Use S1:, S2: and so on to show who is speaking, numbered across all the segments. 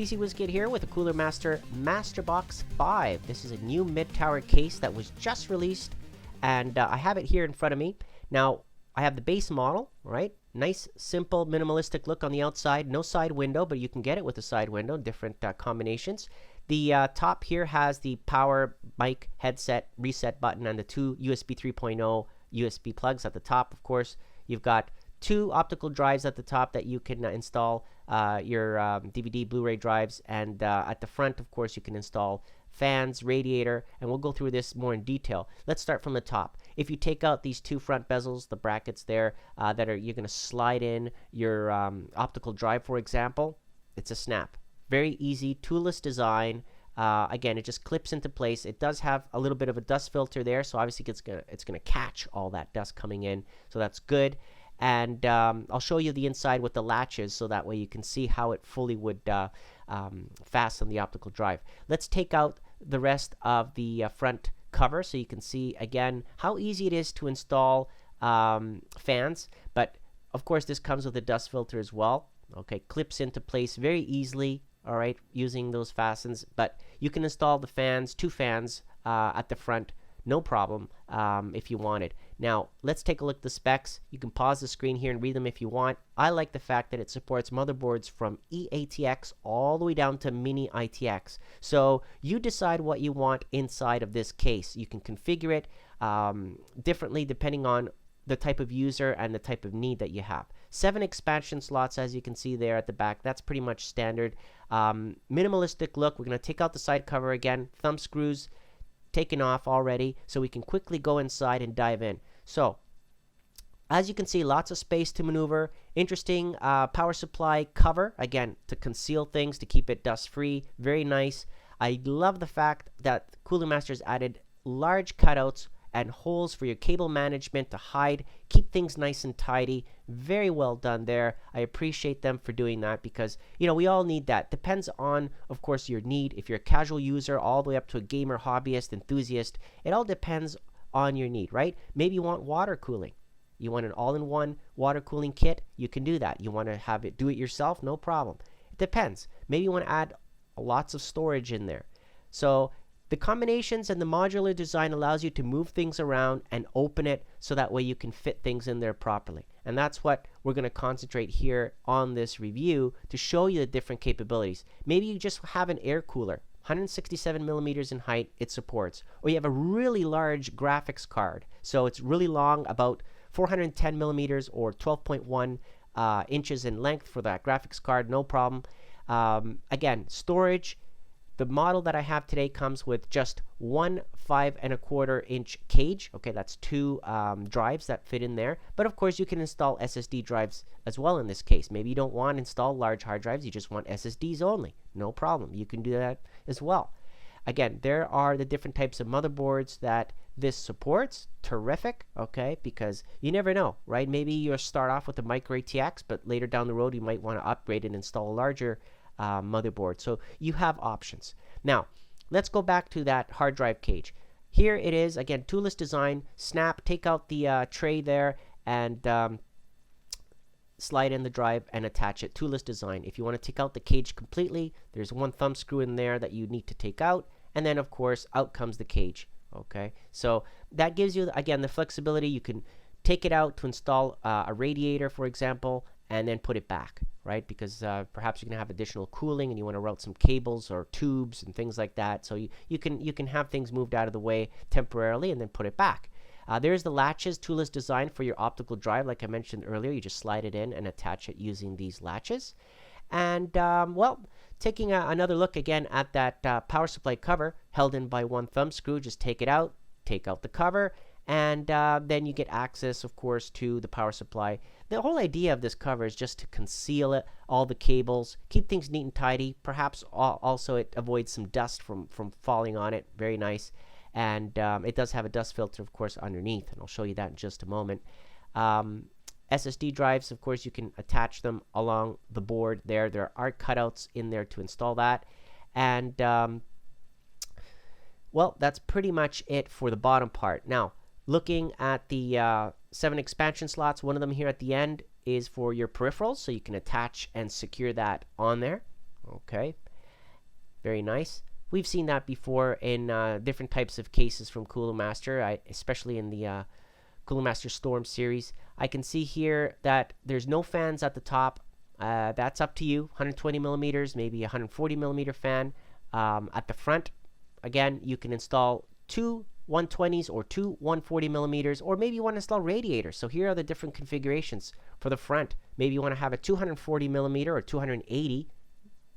S1: PC WizKid here with a Cooler Master MasterBox 5. This is a new mid-tower case that was just released, and I have it here in front of me. Now, I have the base model, right? Nice, simple, minimalistic look on the outside. No side window, but you can get it with a side window, different combinations. The top here has the power mic headset reset button and the two USB 3.0 USB plugs at the top, of course. You've got two optical drives at the top that you can install your DVD, Blu-ray drives, and at the front, of course, you can install fans, radiator, and we'll go through this more in detail. Let's start from the top. If you take out these two front bezels, the brackets there that are you're going to slide in your optical drive, for example, it's a snap. Very easy, toolless design. Again, it just clips into place. It does have a little bit of a dust filter there, so obviously it's gonna catch all that dust coming in, so that's good. And I'll show you the inside with the latches, so that way you can see how it fully would fasten the optical drive. Let's take out the rest of the front cover, so you can see again how easy it is to install fans. But of course, this comes with a dust filter as well. Okay, clips into place very easily. All right, using those fastens, but you can install the fans, two fans at the front, no problem, if you wanted. Now, let's take a look at the specs. You can pause the screen here and read them if you want. I like the fact that it supports motherboards from ATX all the way down to mini ITX. So you decide what you want inside of this case. You can configure it differently depending on the type of user and the type of need that you have. 7 expansion slots, as you can see there at the back. That's pretty much standard. Minimalistic look. We're going to take out the side cover again. Thumb screws taken off already, so we can quickly go inside and dive in. So, as you can see, lots of space to maneuver. Interesting power supply cover, again, to conceal things, to keep it dust-free. Very nice. I love the fact that Cooler Master's added large cutouts and holes for your cable management to hide, keep things nice and tidy. Very well done there. I appreciate them for doing that because, you know, we all need that. Depends on, of course, your need. If you're a casual user all the way up to a gamer, hobbyist, enthusiast, it all depends on your need, right? Maybe you want water cooling. You want an all-in-one water cooling kit, you can do that. You want to have it do it yourself, no problem. It depends. Maybe you want to add lots of storage in there. So the combinations and the modular design allows you to move things around and open it so that way you can fit things in there properly. And that's what we're going to concentrate here on this review to show you the different capabilities. Maybe you just have an air cooler, 167 millimeters in height, it supports. Or you have a really large graphics card. So it's really long, about 410 millimeters or 12.1 inches in length for that graphics card, no problem. Again, storage. The model that I have today comes with just one 5¼ inch cage. Okay, that's two drives that fit in there. But of course, you can install SSD drives as well in this case. Maybe you don't want to install large hard drives. You just want SSDs only. No problem. You can do that as well. Again, there are the different types of motherboards that this supports. Terrific, okay, because you never know, right? Maybe you'll start off with a micro ATX, but later down the road, you might want to upgrade and install a larger motherboard. So you have options. Now, let's go back to that hard drive cage. Here it is, again, toolless design. Snap, take out the tray there and slide in the drive and attach it. Toolless design. If you want to take out the cage completely, there's one thumb screw in there that you need to take out. And then, of course, out comes the cage. Okay, so that gives you, again, the flexibility. You can take it out to install a radiator, for example, and then put it back, right? Because perhaps you're going to have additional cooling and you want to route some cables or tubes and things like that. So you can have things moved out of the way temporarily and then put it back. There's the latches, toolless design for your optical drive. Like I mentioned earlier, you just slide it in and attach it using these latches. And, well, taking another look again at that power supply cover held in by one thumb screw, just take it out, take out the cover, and then you get access, of course, to the power supply. The whole idea of this cover is just to conceal it, all the cables, keep things neat and tidy. Perhaps also it avoids some dust from falling on it. Very nice. And it does have a dust filter, of course, underneath, and I'll show you that in just a moment. SSD drives, of course, you can attach them along the board there. There are cutouts in there to install that. And, well, that's pretty much it for the bottom part. Now, looking at the 7 expansion slots, one of them here at the end is for your peripherals, so you can attach and secure that on there. Okay. Very nice. We've seen that before in different types of cases from Cooler Master, especially in the Cooler Master Storm series. I can see here that there's no fans at the top. That's up to you. 120 millimeters, maybe 140 millimeter fan. At the front, again, you can install two 120s or two 140 millimeters, or maybe you want to install radiators. So here are the different configurations for the front. Maybe you want to have a 240 millimeter or 280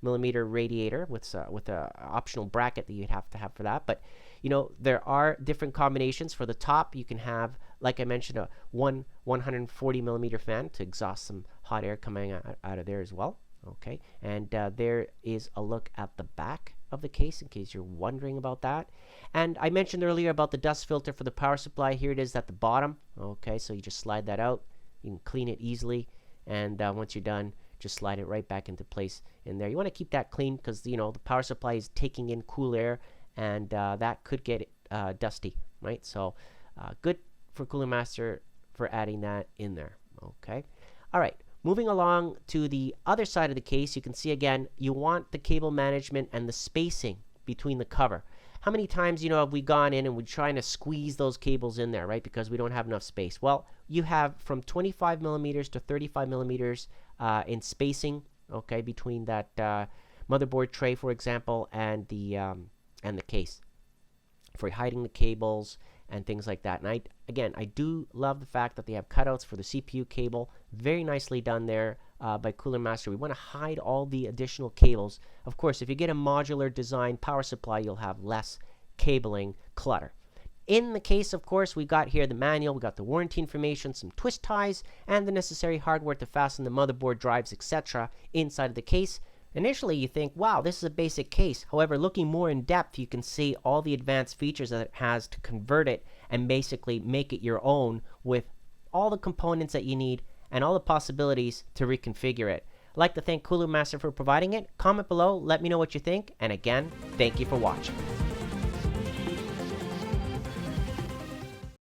S1: millimeter radiator with a optional bracket that you'd have to have for that. But you know, there are different combinations. For the top, you can have, like I mentioned, a 140 millimeter fan to exhaust some hot air coming out of there as well. Okay, and there is a look at the back of the case in case you're wondering about that. And I mentioned earlier about the dust filter for the power supply. Here it is at the bottom. Okay, so you just slide that out. You can clean it easily, and once you're done, just slide it right back into place in there. You want to keep that clean because, you know, the power supply is taking in cool air, and that could get dusty, right? So good for Cooler Master for adding that in there. Okay, all right. Moving along to the other side of the case, you can see again, you want the cable management and the spacing between the cover. How many times, you know, have we gone in and we're trying to squeeze those cables in there, right? Because we don't have enough space. Well, you have from 25 millimeters to 35 millimeters in spacing, okay, between that motherboard tray, for example, and the case for hiding the cables and things like that. And I do love the fact that they have cutouts for the CPU cable. Very nicely done there by Cooler Master. We want to hide all the additional cables. Of course, if you get a modular design power supply, you'll have less cabling clutter. In the case, of course, we got here the manual, we got the warranty information, some twist ties, and the necessary hardware to fasten the motherboard, drives, etc. inside of the case. Initially, you think, wow, this is a basic case. However, looking more in depth, you can see all the advanced features that it has to convert it and basically make it your own with all the components that you need and all the possibilities to reconfigure it. I'd like to thank Cooler Master for providing it. Comment below, let me know what you think, and again, thank you for watching.